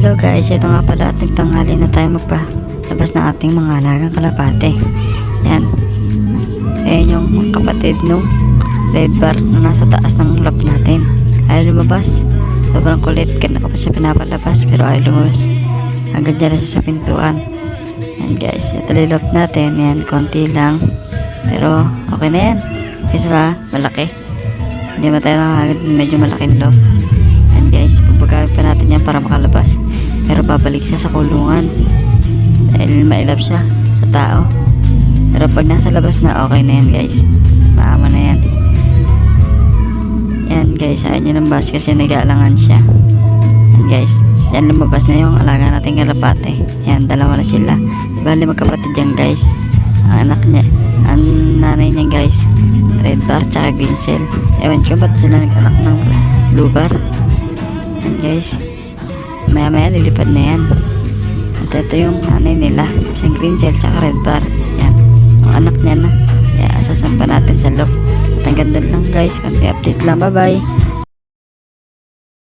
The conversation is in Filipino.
Hello guys, ito nga pala at nagtanghali na tayo magpalabas ng ating mga alagang kalapate. Yan. Ayan yung kapatid nung red bar na nasa taas ng lock natin. Ayaw lumabas. Sobrang kulit. Kaya ko pa siya pinapalabas pero ayaw lumabas. Hanggang dyan na siya sa pintuan. Yan guys, ito lock natin. Yan, konti lang. Pero okay na yan. Kasi sa malaki. Hindi ba tayo nakagad medyo malaking lock. Yan guys, pagpagawin pa natin yan para makalabas. Pero babalik siya sa kulungan dahil mailap siya sa tao. Pero pag nasa labas na, okay na yan guys. Maama na yan. Yan guys, ayaw niya ng bus kasi nag-aalangan siya. Yan guys, yan lumabas na yung alaga nating kalapate. Yan, dalawa na sila. Bali magkapatid yan guys. Ang anak niya, ang nanay niya guys, red bar tsaka green shell. Ewan ko ba't sila nag-anak ng blue bar. Yan guys, maya maya lilipad na yan. At ito yung nanay nila, isang green shell tsaka red bar. Yan, ang anak niya na. Kaya asasampa natin sa loob. At ang ganda lang guys, konti update lang. Bye bye.